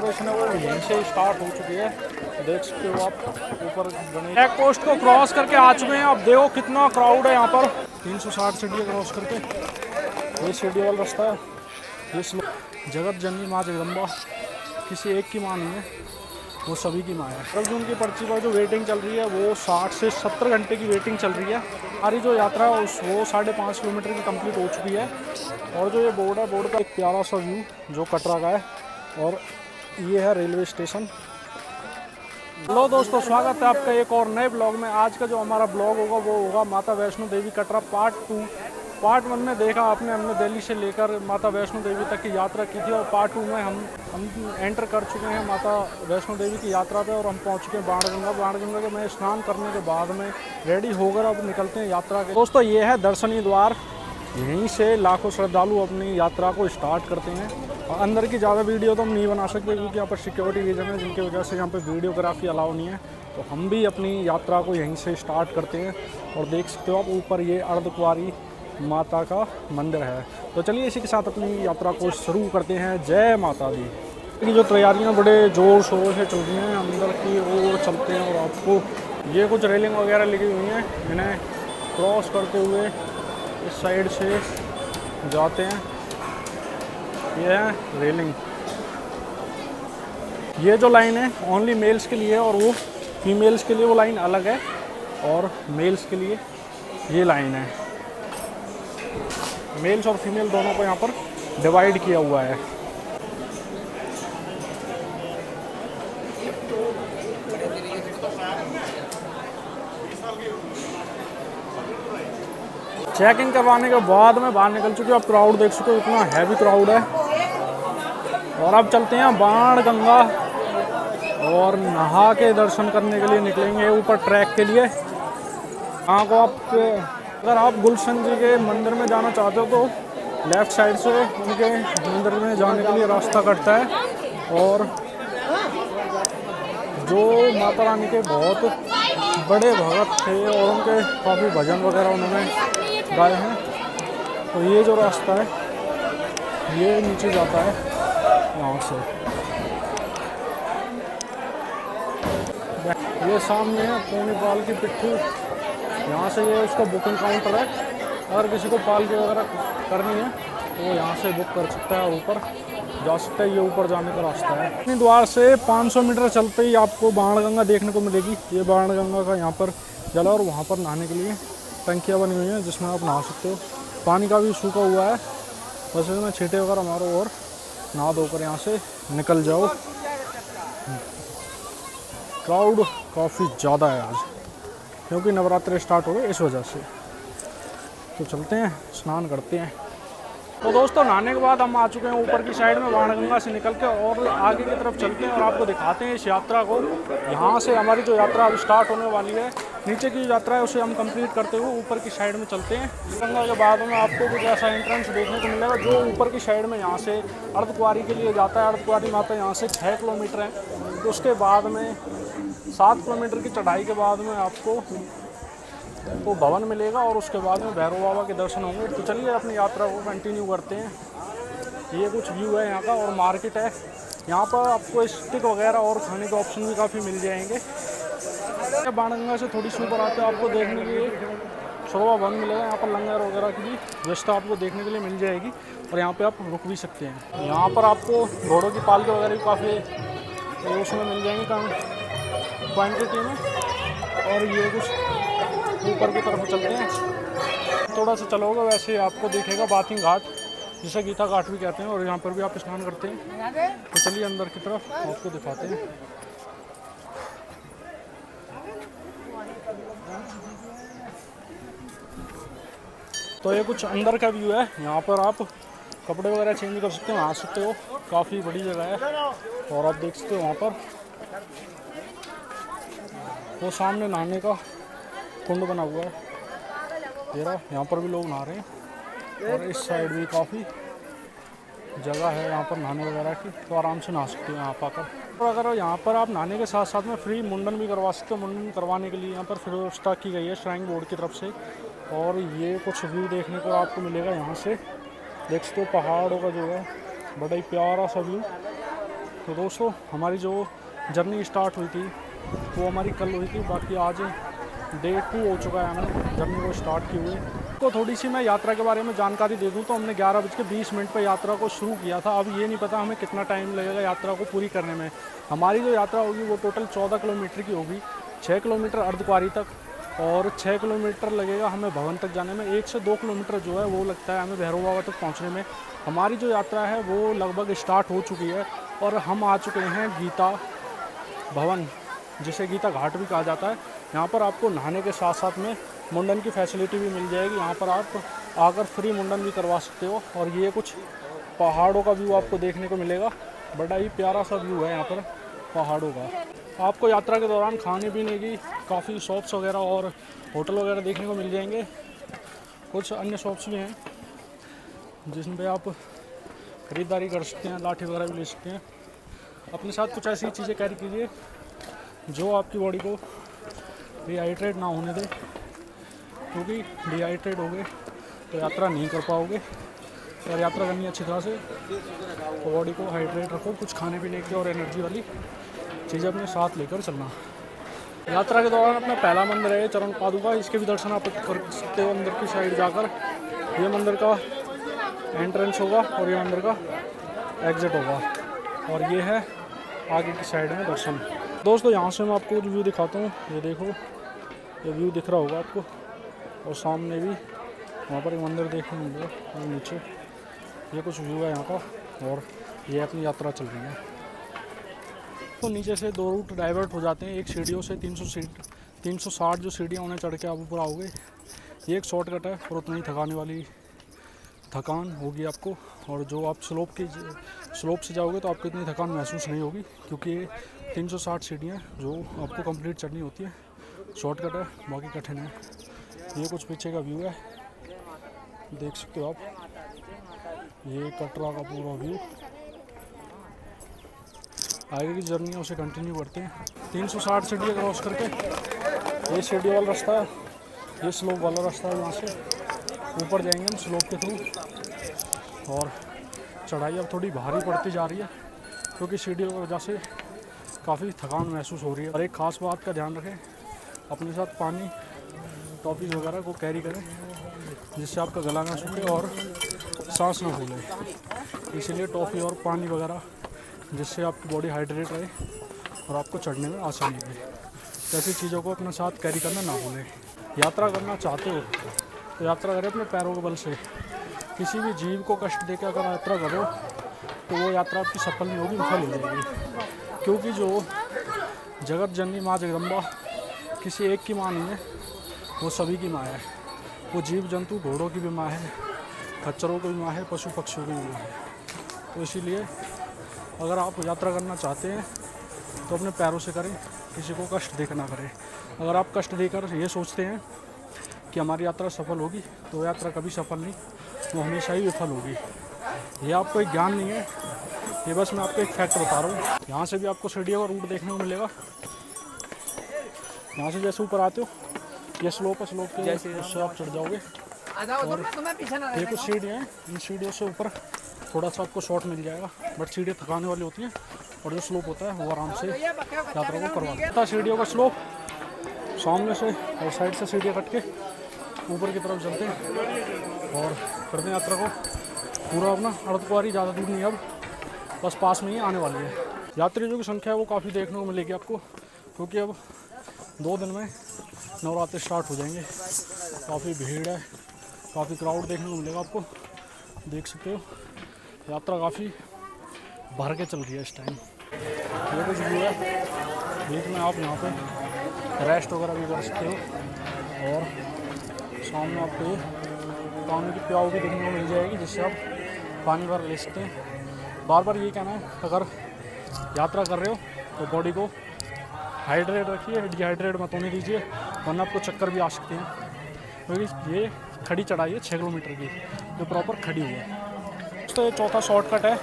Celebration है वो यहीं से स्टार्ट हो चुकी है। देख सकते हो आप ऊपर चेक पोस्ट को क्रॉस करके आ चुके हैं। अब देखो कितना क्राउड है यहाँ पर। 360 सीढ़ियाँ क्रॉस करके ये सीढ़ी वाला रास्ता है। ये जगत जननी माँ जगदम्बा किसी एक की माँ नहीं है, वो सभी की माँ है। अर्जुन की पर्ची पर जो वेटिंग चल रही है वो 60 से 70 घंटे की वेटिंग चल रही है। हमारी जो यात्रा है वो 5.5 किलोमीटर की कंप्लीट हो चुकी है। और जो ये बोर्ड है, बोर्ड का एक प्यारा सा व्यू जो कटरा का है। और ये है रेलवे स्टेशन। हेलो दोस्तों, स्वागत है आपका एक और नए ब्लॉग में। आज का जो हमारा ब्लॉग होगा वो होगा माता वैष्णो देवी कटरा पार्ट 2। पार्ट 1 में देखा आपने, हमने दिल्ली से लेकर माता वैष्णो देवी तक की यात्रा की थी। और पार्ट 2 में हम एंटर कर चुके हैं माता वैष्णो देवी की यात्रा पे। और हम पहुंच चुके हैं बाणगंगा। बाणगंगा के में स्नान करने के बाद में रेडी होकर अब निकलते हैं यात्रा के। दोस्तों ये है दर्शनी द्वार, यहीं से लाखों श्रद्धालु अपनी यात्रा को स्टार्ट करते हैं। और अंदर की ज़्यादा वीडियो तो हम नहीं बना सकते क्योंकि यहाँ पर सिक्योरिटी रीजन है, जिनकी वजह से यहाँ पर वीडियोग्राफी अलाउ नहीं है। तो हम भी अपनी यात्रा को यहीं से स्टार्ट करते हैं। और देख सकते हो आप ऊपर ये अर्धकुंवारी माता का मंदिर है। तो चलिए इसी के साथ अपनी यात्रा को शुरू करते हैं। जय माता दी की जो तैयारियां बड़े ज़ोर शोर से चल रही हैं, अंदर की ओर चलते हैं। और आपको ये कुछ रेलिंग वगैरह लगी हुई हैं, इन्हें क्रॉस करते हुए इस साइड से जाते हैं। ये है रेलिंग। ये जो लाइन है ओनली मेल्स के लिए है और वो फीमेल्स के लिए वो लाइन अलग है। और मेल्स के लिए ये लाइन है। मेल्स और फीमेल दोनों को यहाँ पर डिवाइड किया हुआ है। चेकिंग करवाने के बाद में बाहर निकल चुके। अब क्राउड देख सकते हो, इतना हैवी क्राउड है। और अब चलते हैं बाणगंगा और नहा के दर्शन करने के लिए निकलेंगे ऊपर ट्रैक के लिए। यहाँ को आप अगर आप गुलशन जी के मंदिर में जाना चाहते हो तो लेफ़्ट साइड से उनके मंदिर में जाने के लिए रास्ता कटता है। और जो माता रानी के बहुत बड़े भगत थे और उनके काफ़ी भजन वगैरह उन्होंने गाए हैं। तो ये जो रास्ता है ये नीचे जाता है यहाँ से। ये सामने है पौनी पाल की पिट्ठू। यहाँ से ये उसका बुकिंग काउंटर है। अगर किसी को पालकी वगैरह करनी है तो यहाँ से बुक कर सकता है और ऊपर जा सकता है। ये ऊपर जाने का रास्ता है। अपनी द्वार से 500 मीटर चलते ही आपको बाणगंगा देखने को मिलेगी। ये बाणगंगा का यहाँ पर जला और वहाँ पर नहाने के लिए टंकियाँ बनी हुई हैं जिसमें आप नहा सकते हो। पानी का भी सूखा हुआ है, बस इसमें छींटे वगैरह मारो और नहा धोकर यहाँ से निकल जाओ। क्राउड काफ़ी ज़्यादा है आज क्योंकि नवरात्रि स्टार्ट हो गए इस वजह से। तो चलते हैं, स्नान करते हैं। तो दोस्तों नहाने के बाद हम आ चुके हैं ऊपर की साइड में बाणगंगा से निकल के। और आगे की तरफ चलते हैं और आपको दिखाते हैं इस यात्रा को। यहाँ से हमारी जो यात्रा अभी स्टार्ट होने वाली है, नीचे की यात्रा है उसे हम कंप्लीट करते हुए ऊपर की साइड में चलते हैं। गंगा के बाद में आपको कुछ ऐसा एंट्रेंस देखने को मिलेगा जो ऊपर की साइड में यहाँ से अर्धकुंवारी के लिए जाता है। अर्धकुंवारी माता यहाँ से 6 किलोमीटर है। तो उसके बाद में 7 किलोमीटर की चढ़ाई के बाद में आपको वो भवन मिलेगा और उसके बाद में भैरव बाबा के दर्शन होंगे। तो चलिए अपनी यात्रा को कंटिन्यू करते हैं। ये कुछ व्यू है यहाँ का और मार्केट है। यहाँ पर आपको स्टिक वगैरह और खाने के ऑप्शन भी काफ़ी मिल जाएंगे। बाणगंगा से थोड़ी सी ऊपर आते हैं, आपको देखने के लिए शोभा भवन मिलेगा। यहाँ पर लंगर वगैरह की भी व्यवस्था आपको देखने के लिए मिल जाएगी और यहाँ पे आप रुक भी सकते हैं। यहाँ पर आपको घोड़ों की पालकी वगैरह भी काफ़ी उसमें मिल जाएंगी कम क्वान्टिटी में। और ये कुछ ऊपर की तरफ चलते हैं, थोड़ा सा चलोगे वैसे आपको दिखेगा बाथिंग घाट, जिसे गीता घाट भी कहते हैं। और यहाँ पर भी आप स्नान करते हैं। तो चलिए अंदर की तरफ आपको दिखाते हैं। तो ये कुछ अंदर का व्यू है। यहाँ पर आप कपड़े वगैरह चेंज कर सकते हो, नहा सकते हो। काफ़ी बड़ी जगह है। और आप देख सकते हो वहाँ पर वो सामने नहाने का कुंड बना हुआ है। यहाँ पर भी लोग नहा रहे हैं। और इस साइड भी काफ़ी जगह है यहाँ पर नहाने वगैरह की, तो आराम से नहा सकते हो यहाँ पर आकर। तो अगर यहाँ पर आप नहाने के साथ साथ में फ्री मुंडन भी करवा सकते हो। मुंडन करवाने के लिए यहाँ पर फिर व्यवस्था की गई है श्राइन बोर्ड की तरफ से। और ये कुछ व्यू देखने को आपको मिलेगा यहाँ से। देख सकते हो पहाड़ों का जो है बड़ा ही प्यारा सा व्यू। तो दोस्तों हमारी जो जर्नी स्टार्ट हुई थी वो हमारी कल हुई थी, बाकी आज डे 2 हो चुका है हमें जर्नी को स्टार्ट की हुई। तो थोड़ी सी मैं यात्रा के बारे में जानकारी दे दूं तो हमने 11:20 पर यात्रा को शुरू किया था। अब ये नहीं पता हमें कितना टाइम लगेगा यात्रा को पूरी करने में। हमारी जो यात्रा होगी वो टोटल 14 किलोमीटर की होगी। 6 किलोमीटर अर्धकुंवारी तक और 6 किलोमीटर लगेगा हमें भवन तक जाने में। 1 से 2 किलोमीटर जो है वो लगता है हमें भैरव बाबा तक पहुँचने में। हमारी जो यात्रा है वो लगभग स्टार्ट हो चुकी है और हम आ चुके हैं गीता भवन, जिसे गीता घाट भी कहा जाता है। यहाँ पर आपको नहाने के साथ साथ में मुंडन की फैसिलिटी भी मिल जाएगी। यहाँ पर आप आकर फ्री मुंडन भी करवा सकते हो। और ये कुछ पहाड़ों का व्यू आपको देखने को मिलेगा। बड़ा ही प्यारा सा व्यू है यहाँ पर पहाड़ों का। आपको यात्रा के दौरान खाने पीने की काफ़ी शॉप्स वगैरह और होटल वगैरह देखने को मिल जाएंगे। कुछ अन्य शॉप्स भी हैं जिसमें पे आप ख़रीदारी कर सकते हैं, लाठी वगैरह भी ले सकते हैं। अपने साथ कुछ ऐसी चीज़ें कैरी कीजिए जो आपकी बॉडी को डिहाइड्रेट ना होने दे, क्योंकि डिहाइड्रेट हो गए तो यात्रा नहीं कर पाओगे। और यात्रा करनी अच्छी तरह से तो बॉडी को हाइड्रेट रखो। कुछ खाने पीने की और एनर्जी वाली चीज़ें अपने साथ लेकर चलना। यात्रा के दौरान अपना पहला मंदिर है चरण पादुका, इसके भी दर्शन आप कर सकते हो अंदर की साइड जाकर। ये मंदिर का एंट्रेंस होगा और ये मंदिर का एग्ज़िट होगा और ये है आगे की साइड में दर्शन। दोस्तों यहाँ से मैं आपको व्यू दिखाता हूँ। ये देखो, ये व्यू दिख रहा होगा आपको। और सामने भी वहाँ पर एक मंदिर देखने मिलेगा और नीचे ये कुछ व्यू है यहाँ का। और ये अपनी यात्रा चल रही है। तो नीचे से 2 रूट डाइवर्ट हो जाते हैं। एक सीढ़ियों से 360 जो सीढ़ियाँ उन्हें चढ़ के आप ऊपर आओगे। ये एक शॉर्टकट है और उतनी थकाने वाली थकान होगी आपको। और जो आप स्लोप से जाओगे तो आपको इतनी थकान महसूस नहीं होगी, क्योंकि ये 360 सीढ़ियाँ जो आपको कंप्लीट चढ़नी होती है। शॉर्टकट है, बाकी कठिन है। ये कुछ पीछे का व्यू है, देख सकते हो आप। ये कटरा का पूरा व्यू। आगे की जर्नी है उसे कंटिन्यू करते हैं। 360 सीढ़ियाँ क्रॉस करके ये सीढ़ी वाला रास्ता है, ये स्लोप वाला रास्ता है। यहाँ से ऊपर जाएंगे हम स्लोप के थ्रू। और चढ़ाई अब थोड़ी भारी पड़ती जा रही है, क्योंकि सीढ़ियों की वजह से काफ़ी थकान महसूस हो रही है। और एक ख़ास बात का ध्यान रखें, अपने साथ पानी, टॉफ़ीज़ वगैरह को कैरी करें, जिससे आपका गला ना सूखे और सांस ना फूले। इसीलिए टॉफ़ी और पानी वगैरह, जिससे आपकी बॉडी हाइड्रेट रहे और आपको चढ़ने में आसानी रहे। ऐसी चीज़ों को अपने साथ कैरी करना ना भूलें। यात्रा करना चाहते हो तो यात्रा करें अपने पैरों के बल से। किसी भी जीव को कष्ट देकर अगर यात्रा करो तो वो यात्रा आपकी सफल नहीं होगी, विफल हो जाएगी। क्योंकि जो जगत जननी माँ जगदम्बा किसी एक की माँ नहीं है, वो सभी की माँ है। वो जीव जंतु घोड़ों की भी माँ है, खच्चरों की भी माँ है, पशु पक्षियों की भी माँ है। तो इसीलिए अगर आप यात्रा करना चाहते हैं तो अपने पैरों से करें, किसी को कष्ट देकर ना करें। अगर आप कष्ट देकर ये सोचते हैं कि हमारी यात्रा सफल होगी तो यात्रा कभी सफल नहीं, वो हमेशा ही विफल होगी। ये आपको एक ज्ञान नहीं है, ये बस मैं आपको एक फैक्ट बता रहा हूँ। यहाँ से भी आपको सीढ़ियों का रूट देखने को मिलेगा। यहाँ से जैसे ऊपर आते हो ये स्लोप है, स्लोप के उससे आप चढ़ जाओगे। और ये कुछ सीढ़ियाँ हैं, इन सीढ़ियों से ऊपर थोड़ा सा आपको शॉर्ट मिल जाएगा, बट सीढ़ियाँ थकाने वाली होती हैं। और जो स्लोप होता है वो आराम से यात्रा को करवाता है। सीढ़ियों का स्लोप सामने से और साइड से सीढ़ियाँ कट के ऊपर की तरफ चलते हैं और करते हैं यात्रा को पूरा अपना। अर्धकुंवारी ज़्यादा दूर नहीं, अब बस पास में ही आने वाली है। यात्रियों की संख्या है वो काफ़ी देखने को मिलेगी आपको, क्योंकि अब 2 दिन में नवरात्रि स्टार्ट हो जाएंगे। काफ़ी भीड़ है, काफ़ी क्राउड देखने को मिलेगा आपको। देख सकते हो यात्रा काफ़ी भर के चल रही है इस टाइम। ये कुछ व्यू है, बीच में आप यहाँ पे रेस्ट वगैरह भी कर सकते हो। और सामने आपको पानी की प्याऊ भी देखने को मिल जाएगी, जिससे आप पानी भर ले सकते हैं। बार बार ये कहना है, अगर यात्रा कर रहे हो तो बॉडी को हाइड्रेट रखिए, डिहाइड्रेट मत होने दीजिए, वरना आपको चक्कर भी आ सकते हैं। क्योंकि ये खड़ी चढ़ाई है 6 किलोमीटर की, जो प्रॉपर खड़ी हुई है। तो ये चौथा शॉर्टकट है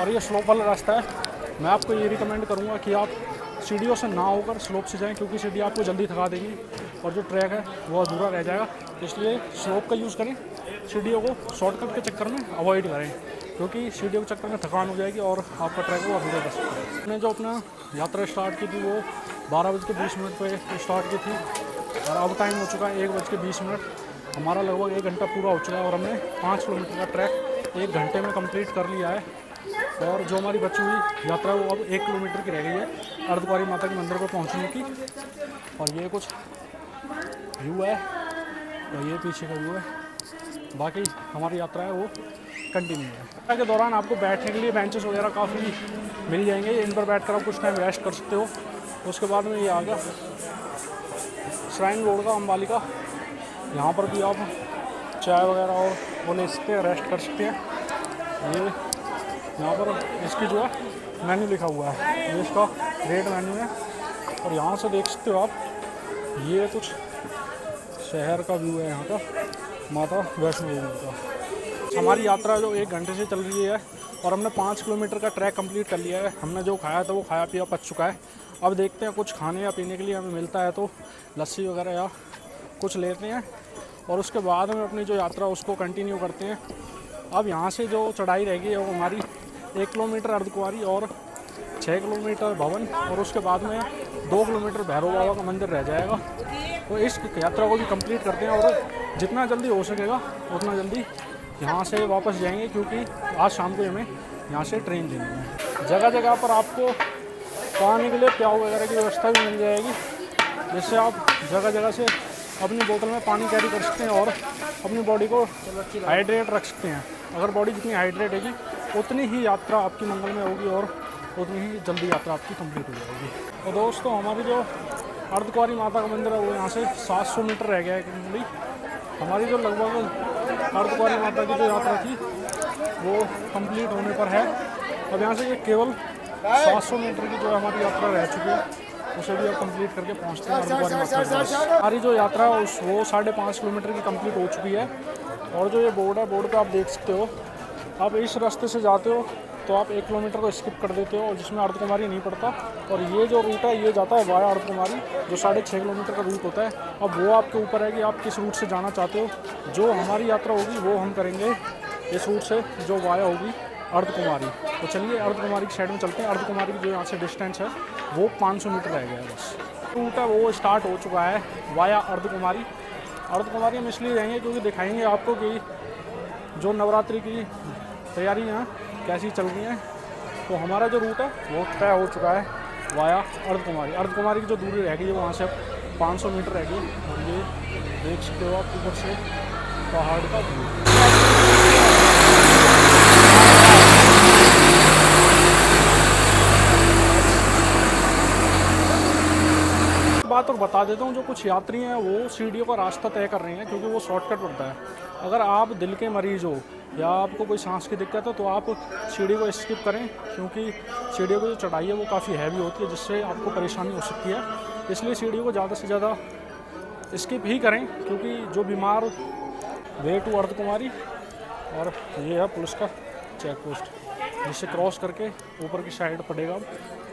और ये स्लोप वाला रास्ता है। मैं आपको ये रिकमेंड करूँगा कि आप सीढ़ियों से ना होकर स्लोप से जाएं, क्योंकि सीढ़ी आपको जल्दी थका देगी और जो ट्रैक है वो अधूरा रह जाएगा। इसलिए स्लोप का यूज़ करें, सीढ़ियों को शॉर्टकट के चक्कर में अवॉइड करें। क्योंकि सीढ़ियों के चक्कर में थकान हो जाएगी और आपका ट्रैक वो अधूरा कर सकते हैं। हमने जो अपना यात्रा स्टार्ट की थी वो 12:20 पे स्टार्ट की थी और अब टाइम हो चुका है 1:20। हमारा लगभग 1 घंटा पूरा हो चुका है और हमने 5 किलोमीटर का ट्रैक 1 घंटे में कंप्लीट कर लिया है। और जो हमारी बची हुई यात्रा वो अब 1 किलोमीटर की रह गई है अर्धकुंवारी माता के मंदिर पर पहुंचने की। और ये कुछ व्यू है और ये पीछे का व्यू है। बाकी हमारी यात्रा है वो कंटिन्यू है। यात्रा के दौरान आपको बैठने के लिए बेंचेस वगैरह काफ़ी मिल जाएंगे, इन पर बैठ कर आप कुछ टाइम रेस्ट कर सकते हो। उसके बाद में ये आ गया श्राइन रोड का अंबाली का, यहाँ पर भी आप चाय वगैरह और वो ले सकते हैं, रेस्ट कर सकते हैं। ये यहाँ पर इसकी जो है मेन्यू लिखा हुआ है, ये इसका रेट मेन्यू है। और यहाँ से देख सकते हो आप, ये कुछ शहर का व्यू है यहाँ का, माता वैष्णो देवी का। हमारी यात्रा जो 1 घंटे से चल रही है और हमने 5 किलोमीटर का ट्रैक कंप्लीट कर लिया है। हमने जो खाया था वो खाया पिया पच चुका है। अब देखते हैं कुछ खाने या पीने के लिए हमें मिलता है तो लस्सी वगैरह या कुछ लेते हैं और उसके बाद में अपनी जो यात्रा उसको कंटिन्यू करते हैं। अब यहाँ से जो चढ़ाई रहेगी वो हमारी 1 किलोमीटर अर्धकुंवारी और 6 किलोमीटर भवन और उसके बाद में 2 किलोमीटर भैरव बाबा का मंदिर रह जाएगा। तो इस यात्रा को भी कंप्लीट करते हैं और जितना जल्दी हो सकेगा उतना जल्दी यहाँ से वापस जाएंगे, क्योंकि आज शाम को हमें यहाँ से ट्रेन लेनी है। जगह जगह पर आपको पानी के लिए प्याऊ वगैरह की व्यवस्था भी मिल जाएगी, जिससे आप जगह जगह से अपनी बोतल में पानी कैरी कर सकते हैं और अपनी बॉडी को हाइड्रेट रख सकते हैं। अगर बॉडी जितनी हाइड्रेट होगी उतनी ही यात्रा आपकी मंगल में होगी और उतनी ही जल्दी यात्रा आपकी कंप्लीट हो जाएगी। और दोस्तों हमारी जो अर्धकुंवारी माता का मंदिर है वो यहाँ से 700 मीटर रह गया है कंप्लीट। हमारी जो लगभग अर्धकुंवारी माता की जो यात्रा थी वो कंप्लीट होने पर है। अब यहाँ से ये केवल 700 मीटर की जो हमारी यात्रा रह चुकी है, उसे भी अब कंप्लीट करके पहुँचते हैं अर्धकुंवारी माता के पास। हमारी जो यात्रा है वो 5.5 किलोमीटर की कंप्लीट हो चुकी है। और जो ये बोर्ड है, बोर्ड पे आप देख सकते हो, आप इस रास्ते से जाते हो तो आप 1 किलोमीटर को स्किप कर देते हो और जिसमें अर्धकुंवारी नहीं पड़ता। और ये जो रूट है ये जाता है वाया अर्धकुंवारी, जो 6.5 किलोमीटर का रूट होता है। अब वो आपके ऊपर है कि आप किस रूट से जाना चाहते हो। जो हमारी यात्रा होगी वो हम करेंगे इस रूट से जो वाया होगी अर्धकुंवारी। तो चलिए अर्धकुंवारी की साइड में चलते हैं। अर्धकुंवारी की जो यहाँ से डिस्टेंस है वो 500 मीटर रह गया है बस। रूट है वो स्टार्ट हो चुका है वाया अर्धकुंवारी। अर्धकुंवारी हम इसलिए जाएंगे क्योंकि दिखाएंगे आपको कि जो नवरात्रि की तैयारियाँ कैसी चल रही हैं। तो हमारा जो रूट है वो तय हो चुका है वाया अर्धकुंवारी। अर्धकुंवारी की जो दूरी रह गई है वहाँ से 500 मीटर रह गई। और ये देख सकते हो आप ऊपर से पहाड़ का व्यू। बात और बता देता हूँ, जो कुछ यात्री हैं वो सीढ़ियों का रास्ता तय कर रहे हैं क्योंकि वो शॉर्टकट पड़ता है। अगर आप दिल के मरीज हो या आपको कोई सांस की दिक्कत है तो आप सीढ़ी को स्किप करें, क्योंकि सीढ़ियों की जो चढ़ाई है वो काफ़ी हैवी होती है, जिससे आपको परेशानी हो सकती है। इसलिए सीढ़ियों को ज़्यादा से ज़्यादा स्किप ही करें, क्योंकि जो बीमार वे टू अर्धकुंवारी। और ये है पुलिस का चेक पोस्ट, जिससे क्रॉस करके ऊपर की साइड पड़ेगा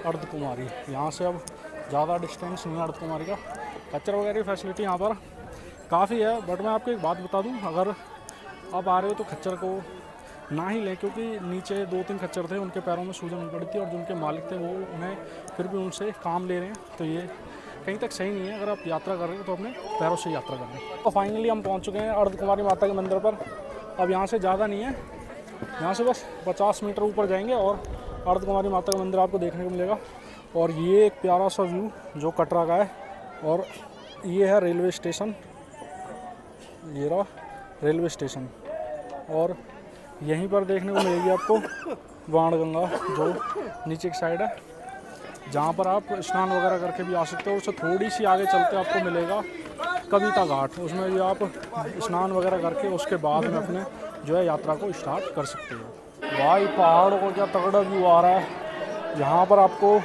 अर्धकुंवारी। यहाँ से अब ज़्यादा डिस्टेंस नहीं है अर्धकुंवारी का। कचरा वगैरह की फैसिलिटी यहाँ पर काफ़ी है। बट मैं आपको एक बात बता दूँ, अगर आप आ रहे हो तो खच्चर को ना ही लें, क्योंकि नीचे 2-3 खच्चर थे, उनके पैरों में सूजन हो पड़ी थी और जो उनके मालिक थे वो उन्हें फिर भी उनसे काम ले रहे हैं। तो ये कहीं तक सही नहीं है। अगर आप यात्रा कर रहे हो तो अपने पैरों से यात्रा करें। तो फाइनली हम पहुँच चुके हैं अर्धकुंवारी माता के मंदिर पर। अब यहाँ से ज़्यादा नहीं है, यहाँ से बस 50 मीटर ऊपर जाएंगे और अर्धकुंवारी माता का मंदिर आपको देखने को मिलेगा। और ये एक प्यारा सा व्यू जो कटरा का है। और ये है रेलवे स्टेशन, ये रहा रेलवे स्टेशन। और यहीं पर देखने को मिलेगी आपको बाणगंगा, जो नीचे की साइड है, जहाँ पर आप स्नान वगैरह करके भी आ सकते हो। उससे थोड़ी सी आगे चलते आपको मिलेगा कविता घाट, उसमें भी आप स्नान वगैरह करके उसके बाद में अपने जो है यात्रा को स्टार्ट कर सकते हो। भाई पहाड़ को क्या तगड़ा व्यू आ रहा है। यहाँ पर आपको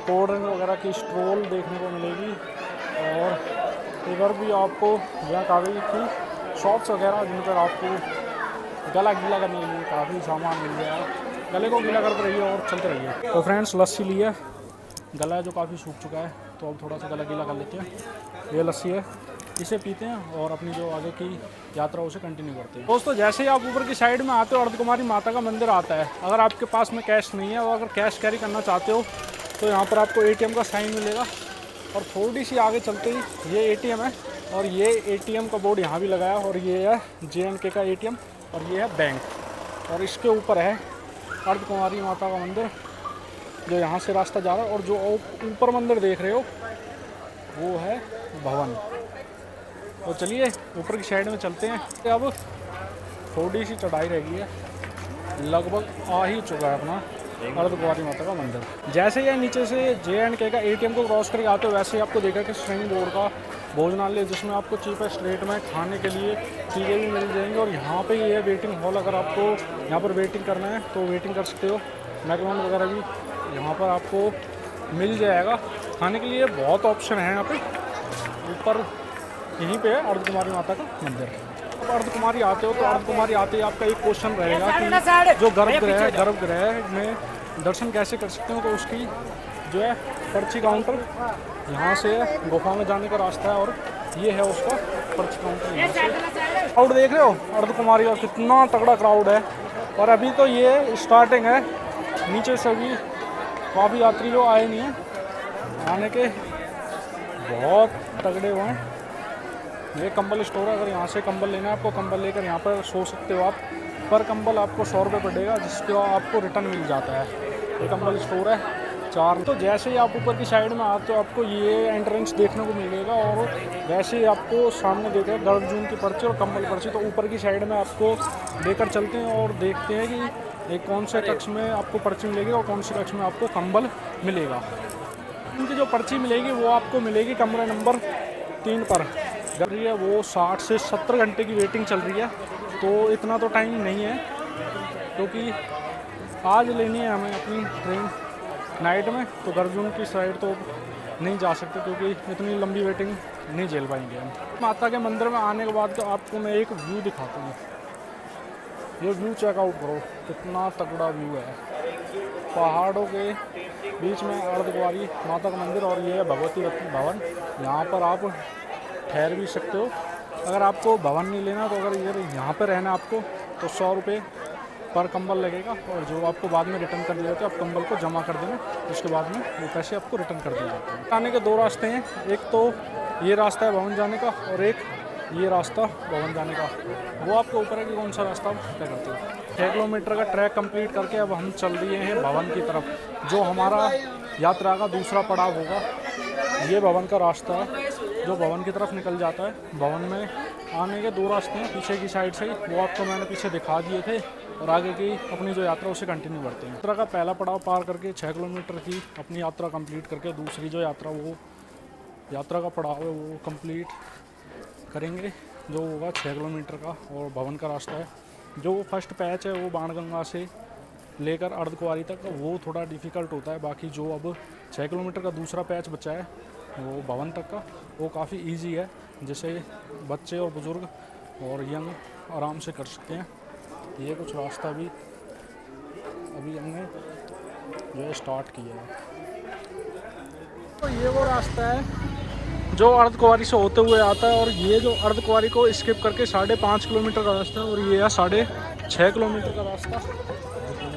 कोल्ड ड्रिंक वगैरह की स्टॉल देखने को मिलेगी और इधर भी आपको यहाँ काफ़ी की शॉप्स वगैरह जिन पर आपको गला गीला करने के लिए काफ़ी सामान मिल जाएगा। गले को गीला करते रहिए और चलते रहिए। तो फ्रेंड्स लस्सी ली है, गला है जो काफ़ी सूख चुका है, तो अब थोड़ा सा गला गीला कर लेते हैं। ये लस्सी है इसे पीते हैं और अपनी जो आगे की यात्रा उसे कंटिन्यू करते हैं। दोस्तों जैसे ही आप ऊपर की साइड में आते हो अर्धकुमारी माता का मंदिर आता है। अगर आपके पास में कैश नहीं है और अगर कैश कैरी करना चाहते हो तो यहाँ पर आपको ATM का साइन मिलेगा और थोड़ी सी आगे चलते ही ये ATM है और ये ATM का बोर्ड यहाँ भी लगाया और ये है JNK का ATM और ये है बैंक और इसके ऊपर है अर्धकुमारी माता का मंदिर जो यहाँ से रास्ता जा रहा है और जो ऊपर मंदिर देख रहे हो वो है भवन। तो चलिए ऊपर की साइड में चलते हैं। अब थोड़ी सी चढ़ाई रह गई है, लगभग आ ही चुका है अपना अर्धकुमारी माता का मंदिर। जैसे ही नीचे से JNK का ATM को क्रॉस करके आते हो वैसे ही आपको देखा कि श्रेणी बोर्ड का भोजनालय जिसमें आपको चीपेस्ट रेट में खाने के लिए चीज़ें भी मिल जाएंगी और यहाँ पे ये वेटिंग हॉल, अगर आपको यहाँ पर वेटिंग करना है तो वेटिंग कर सकते हो। मैकडॉनल्ड वगैरह भी यहाँ पर आपको मिल जाएगा खाने के लिए, बहुत ऑप्शन है यहाँ पे। ऊपर यहीं पे है अर्धकुमारी माता का मंदिर। अब अर्धकुमारी आते हो तो अर्धकुमारी आते ही आपका एक क्वेश्चन रहेगा कि जो गर्भगृह में दर्शन कैसे कर सकते हो, तो उसकी जो है पर्ची काउंटर यहाँ से गुफा में जाने का रास्ता है और ये है उसका पर्ची काउंटर। यहाँ से क्राउड देख रहे हो अर्धकुमारी का कितना तगड़ा क्राउड है और अभी तो ये स्टार्टिंग है, नीचे से भी काफ़ी यात्री लोग आए नहीं हैं, आने के बहुत तगड़े हुए हैं। ये कंबल स्टोर है, अगर यहाँ से कंबल लेना है आपको कंबल लेकर यहाँ पर सो सकते हो आप। पर कंबल आपको 100 रुपये पड़ेगा जिसको आपको रिटर्न मिल जाता है। ये कंबल स्टोर है 4। तो जैसे ही आप ऊपर की साइड में आते हो आपको ये एंट्रेंस देखने को मिलेगा और वैसे ही आपको सामने देखा गर्भजून की पर्ची और कंबल पर्ची। तो ऊपर की साइड में आपको लेकर चलते हैं और देखते हैं कि एक कौन से कक्ष में आपको पर्ची मिलेगी और कौन से कक्ष में आपको कंबल मिलेगा। उनकी जो पर्ची मिलेगी वो आपको मिलेगी कमरा नंबर 3 पर। रही है वो 60 से 70 घंटे की वेटिंग चल रही है, तो इतना तो टाइम नहीं है क्योंकि आज लेनी है हमें अपनी ट्रेन नाइट में, तो गर्भजून की साइड तो नहीं जा सकते क्योंकि इतनी लंबी वेटिंग नहीं झेल पाएंगे हम। माता के मंदिर में आने के बाद तो आपको मैं एक व्यू दिखाता हूँ। ये व्यू चेकआउट करो, कितना तगड़ा व्यू है। पहाड़ों के बीच में अर्धकुमारी माता का मंदिर और ये है भगवती भवन। यहाँ पर आप ठहर भी सकते हो। अगर आपको भवन नहीं लेना तो अगर ये यहाँ पर रहना आपको तो 100 रुपये पर कंबल लगेगा और जो आपको बाद में रिटर्न कर दिया जाता है, आप कंबल को जमा कर देना, उसके बाद में वो पैसे आपको रिटर्न कर दिए जाते हैं। आने के 2 रास्ते हैं, एक तो ये रास्ता है भवन जाने का और एक ये रास्ता भवन जाने का। वो आपके ऊपर है कि कौन सा रास्ता आप तय करते हो। 6 किलोमीटर का ट्रैक कंप्लीट करके अब हम चल दिए हैं भवन की तरफ। जो हमारा यात्रा का दूसरा पड़ाव होगा ये भवन का रास्ता है जो भवन की तरफ निकल जाता है। भवन में आने के 2 रास्ते हैं पीछे की साइड से, वो आपको मैंने पीछे दिखा दिए थे और आगे की अपनी जो यात्रा उसे कंटिन्यू करते हैं। यात्रा का पहला पड़ाव पार करके 6 किलोमीटर की अपनी यात्रा कंप्लीट करके दूसरी जो यात्रा वो यात्रा का पड़ाव है वो कंप्लीट करेंगे जो होगा 6 किलोमीटर का और भवन का रास्ता है। जो वो फर्स्ट पैच है वो बाणगंगा से लेकर अर्धकुमारी तक वो थोड़ा डिफ़िकल्ट होता है। बाकी जो अब 6 किलोमीटर का दूसरा पैच बचा है वो भवन तक का, वो काफ़ी इजी है, जिसे बच्चे और बुज़ुर्ग और यंग आराम से कर सकते हैं। ये कुछ रास्ता भी अभी हमने जो है स्टार्ट किया है। तो ये वो रास्ता है जो अर्धकुमारी से होते हुए आता है और ये जो अर्धकुमारी को स्किप करके 5.5 किलोमीटर का रास्ता है और ये है 6.5 किलोमीटर का रास्ता।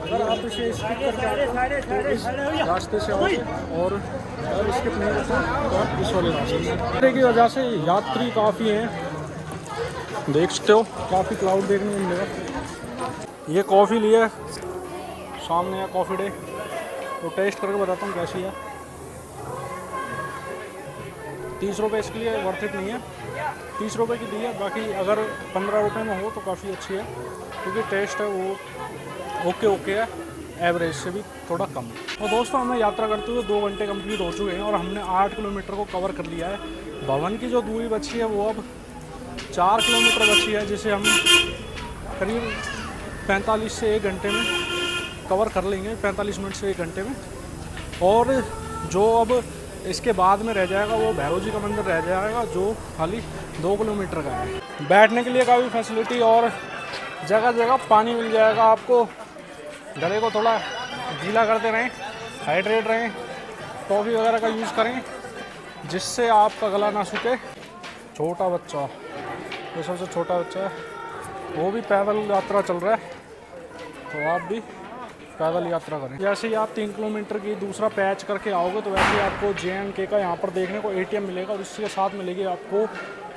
अगर आप इसे स्किप करके तो इस रास्ते से आओगे और अगर स्किप नहीं करते तो आप इस वाले रास्ते की वजह से यात्री काफ़ी हैं, देख सकते हो काफ़ी क्लाउड देखने को मिलेगा। ये कॉफ़ी लिए सामने है कॉफ़ी डे, तो टेस्ट करके बताता हूँ कैसी है। 30 रुपये इसके लिए वर्थ इट नहीं है, 30 रुपये की दी है। बाकी अगर 15 रुपये में हो तो काफ़ी अच्छी है क्योंकि टेस्ट है वो ओके है, एवरेज से भी थोड़ा कम। और दोस्तों हमें यात्रा करते हुए 2 घंटे कंप्लीट हो चुके हैं और हमने 8 किलोमीटर को कवर कर लिया है। भवन की जो दूरी बची है वो अब 4 किलोमीटर बची है, जिसे हम करीब 45 से 1 घंटे में कवर कर लेंगे, 45 मिनट से 1 घंटे में। और जो अब इसके बाद में रह जाएगा वो भैरव जी का मंदिर रह जाएगा जो खाली 2 किलोमीटर का है। बैठने के लिए काफ़ी फैसिलिटी और जगह जगह पानी मिल जाएगा आपको। गले को थोड़ा गीला करते रहें, हाइड्रेट रहें, कॉफ़ी वगैरह का यूज़ करें जिससे आपका गला ना सूखे छोटा बच्चा, ये सबसे छोटा बच्चा है, वो भी पैदल यात्रा चल रहा है, तो आप भी पैदल यात्रा करें। जैसे ही आप 3 किलोमीटर की दूसरा पैच करके आओगे तो वैसे ही आपको JNK का यहाँ पर देखने को ATM मिलेगा और इसके साथ मिलेगी आपको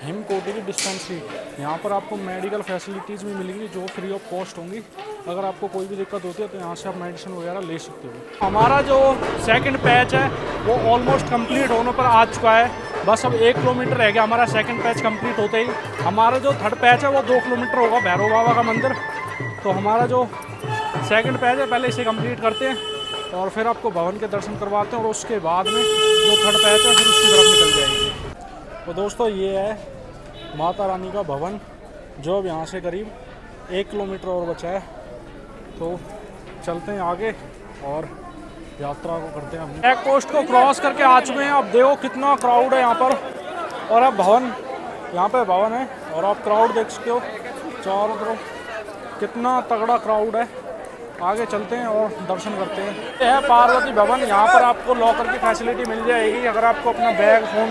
हिमकोटी की डिस्पेंसरी। यहाँ पर आपको मेडिकल फैसिलिटीज़ भी मिलेंगी जो फ्री ऑफ कॉस्ट होंगी। अगर आपको कोई भी दिक्कत होती है तो यहाँ से आप मेडिसिन वगैरह ले सकते हो। हमारा जो सेकंड पैच है वो ऑलमोस्ट कंप्लीट होने पर आ चुका है, बस अब 1 किलोमीटर रह गया हमारा सेकंड पैच कंप्लीट होते ही। हमारा जो थर्ड पैच है वो 2 किलोमीटर होगा, भैरव बाबा का मंदिर। तो हमारा जो सेकंड पैच है पहले इसे कंप्लीट करते हैं और फिर आपको भवन के दर्शन करवाते हैं और उसके बाद में जो थर्ड पैच है फिर उसकी तरफ निकल जाएंगे। तो दोस्तों ये है माता रानी का भवन जो अब यहाँ से करीब 1 किलोमीटर और बचा है। तो चलते हैं आगे और यात्रा को करते हैं। हम चेक पोस्ट को क्रॉस करके आ चुके हैं। अब देखो कितना क्राउड है यहाँ पर, और अब भवन, यहाँ पे भवन है और आप क्राउड देख सकते हो चारों तरफ, कितना तगड़ा क्राउड है। आगे चलते हैं और दर्शन करते हैं। यह है पार्वती भवन, यहाँ पर आपको लॉकर की फैसिलिटी मिल जाएगी। अगर आपको अपना बैग, फोन,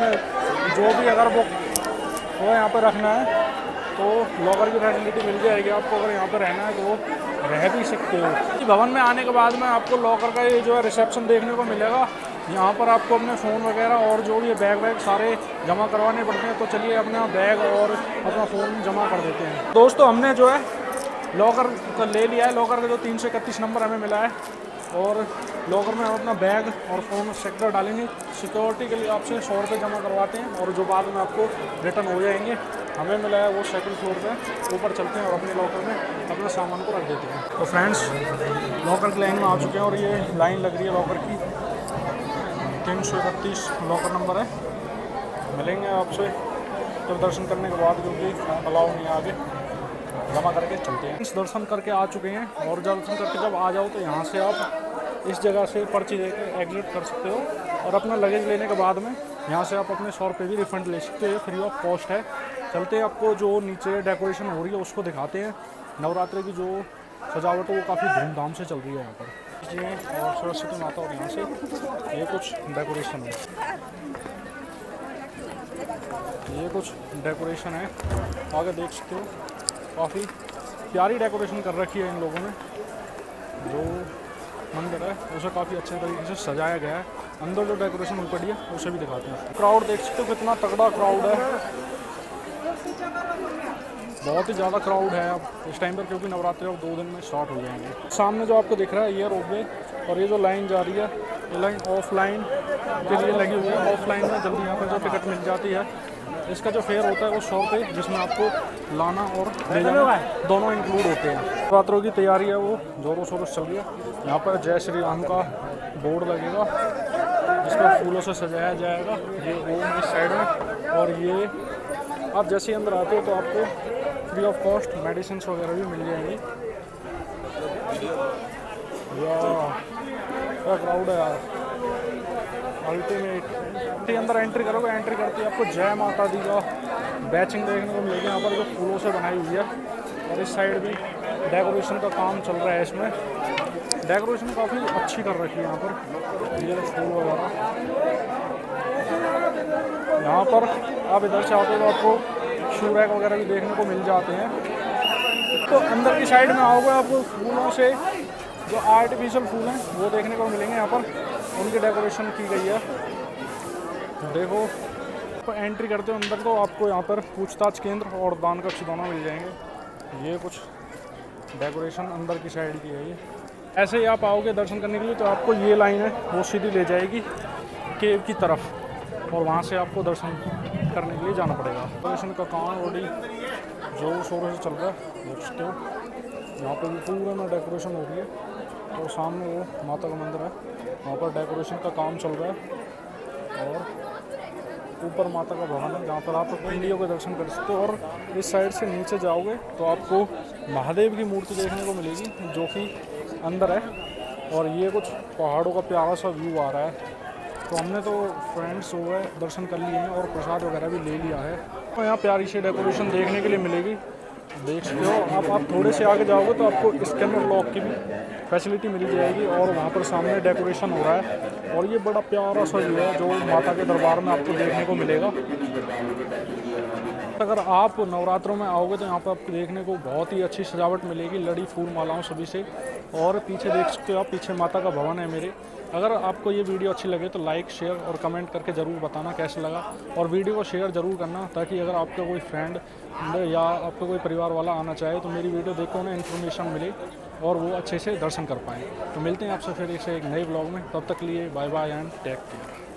जो भी अगर वो यहाँ पर रखना है तो लॉकर की फैसिलिटी मिल जाएगी आपको। अगर यहाँ पर रहना है तो रह भी सकते हो। भवन में आने के बाद में आपको लॉकर का ये जो है रिसेप्शन देखने को मिलेगा। यहाँ पर आपको अपने फ़ोन वगैरह और जो भी बैग वैग सारे जमा करवाने पड़ते हैं। तो चलिए अपना बैग और अपना फ़ोन जमा कर देते हैं। दोस्तों हमने जो है लॉकर का ले लिया है। लॉकर का जो 331 नंबर हमें मिला है और लॉकर में हम अपना बैग और फ़ोन सेक्टर डालेंगे। सिक्योरिटी के लिए आपसे 100 रुपये जमा करवाते हैं और जो बाद में आपको रिटर्न हो जाएंगे। हमें मिला है वो सेकंड फ्लोर पे। ऊपर चलते हैं और अपने लॉकर में अपने सामान को रख देते हैं। तो फ्रेंड्स लॉकर की लाइन में आ चुके हैं और ये लाइन लग रही है लॉकर की। 331 लॉकर नंबर है। मिलेंगे आपसे तो दर्शन करने के बाद, क्योंकि अलाउ नहीं है आगे, जमा करके चलते हैं। दर्शन करके आ चुके हैं और दर्शन करके जब आ जाओ तो यहाँ से आप इस जगह से पर्ची देकर एग्जिट कर सकते हो और अपना लगेज लेने के बाद में यहाँ से आप अपने 100 रुपये भी रिफंड ले सकते हो। फ्री ऑफ कॉस्ट है। चलते हैं, आपको जो नीचे डेकोरेशन हो रही है उसको दिखाते हैं। नवरात्रि की जो सजावट है वो काफ़ी धूमधाम से चल रही है यहाँ पर जी। और सरस्वती माता और यहाँ से ये कुछ डेकोरेशन है, ये कुछ डेकोरेशन है, आगे देख सकते हो। काफ़ी प्यारी डेकोरेशन कर रखी है इन लोगों ने। जो मंदिर है उसे काफ़ी अच्छे तरीके से सजाया गया है। अंदर जो डेकोरेशन हुई पड़ी है उसे भी दिखाते हैं। क्राउड देख सकते हो कितना तगड़ा क्राउड है, बहुत ही ज़्यादा क्राउड है अब इस टाइम पर, क्योंकि नवरात्रि अब 2 दिन में स्टार्ट हो जाएंगे। सामने जो आपको दिख रहा है ये रोपवे और ये जो लाइन जा रही है ये लाइन ऑफलाइन के लिए लगी हुई है। ऑफलाइन में जल्दी यहाँ पर जो टिकट मिल जाती है। इसका जो फेयर होता है वो 100 रुपये, जिसमें आपको लाना और ले जाना दोनों इंक्लूड होते हैं। नवरात्रों की तैयारी है वो जोरों शोरों से चल रही है। यहाँ पर जय श्री राम का बोर्ड लगेगा जिसको फूलों से सजाया जाएगा। ये ओम इस साइड में, और ये आप जैसे ही अंदर आते हो तो आपको फ्री ऑफ कॉस्ट मेडिसिन वगैरह भी मिल जाएंगी। क्या क्राउड है यार, अल्टीमेट। अंदर एंट्री करोगे, एंट्री करते ही आपको जय माता दी का बैचिंग देखने को मिलेगी यहाँ पर, जो फूलों से बनाई हुई है। और इस साइड भी डेकोरेशन का काम चल रहा है। इसमें डेकोरेशन काफ़ी अच्छी कर रखी है यहाँ पर, ये फूल वगैरह। यहाँ पर आप इधर से आते हो तो आपको शू रैक वगैरह भी देखने को मिल जाते हैं। तो अंदर की साइड में आओगे आपको फूलों से जो आर्टिफिशियल फूल हैं वो देखने को मिलेंगे। यहाँ पर उनकी डेकोरेशन की गई है। देखो तो एंट्री करते हो अंदर तो आपको यहाँ पर पूछताछ केंद्र और दान कक्ष दोनों मिल जाएंगे। ये कुछ डेकोरेशन अंदर की साइड की है। ये ऐसे ही आप आओगे दर्शन करने के लिए तो आपको ये लाइन है वो सीधी ले जाएगी केव की तरफ, और वहाँ से आपको दर्शन करने के लिए जाना पड़ेगा। डेकोरेशन का काम ऑलरेडी जोर शोरों से चल रहा है, देख सकते हो। यहाँ पर भी पूरे में डेकोरेशन हो रही है। तो सामने वो माता का मंदिर है, वहाँ पर डेकोरेशन का काम चल रहा है। और ऊपर माता का भवन है जहाँ पर आप पिंडियों के दर्शन कर सकते हो। और इस साइड से नीचे जाओगे तो आपको महादेव की मूर्ति देखने को मिलेगी जो कि अंदर है। और ये कुछ पहाड़ों का प्यारा सा व्यू आ रहा है। तो हमने तो फ्रेंड्स हो गए दर्शन कर लिए हैं और प्रसाद वगैरह भी ले लिया है। तो यहाँ प्यारी सी डेकोरेशन देखने के लिए मिलेगी। देख सकते हो आप थोड़े से आगे जाओगे तो आपको स्कैनर लॉक की भी फैसिलिटी मिल जाएगी। और वहाँ पर सामने डेकोरेशन हो रहा है और ये बड़ा प्यारा सा व्यू है जो माता के दरबार में आपको देखने को मिलेगा। अगर आप नवरात्रों में आओगे तो यहाँ पर आपको देखने को बहुत ही अच्छी सजावट मिलेगी, लड़ी फूल मालाओं सभी से। और पीछे देख सकते हो आप, पीछे माता का भवन है मेरे। अगर आपको ये वीडियो अच्छी लगे तो लाइक शेयर और कमेंट करके ज़रूर बताना कैसा लगा, और वीडियो को शेयर ज़रूर करना, ताकि अगर आपका कोई फ्रेंड या आपका कोई परिवार वाला आना चाहे तो मेरी वीडियो देखकर उन्हें इन्फॉर्मेशन मिले और वो अच्छे से दर्शन कर पाएँ। तो मिलते हैं आपसे फिर एक नए ब्लॉग में, तब तक लिए bye bye and take care.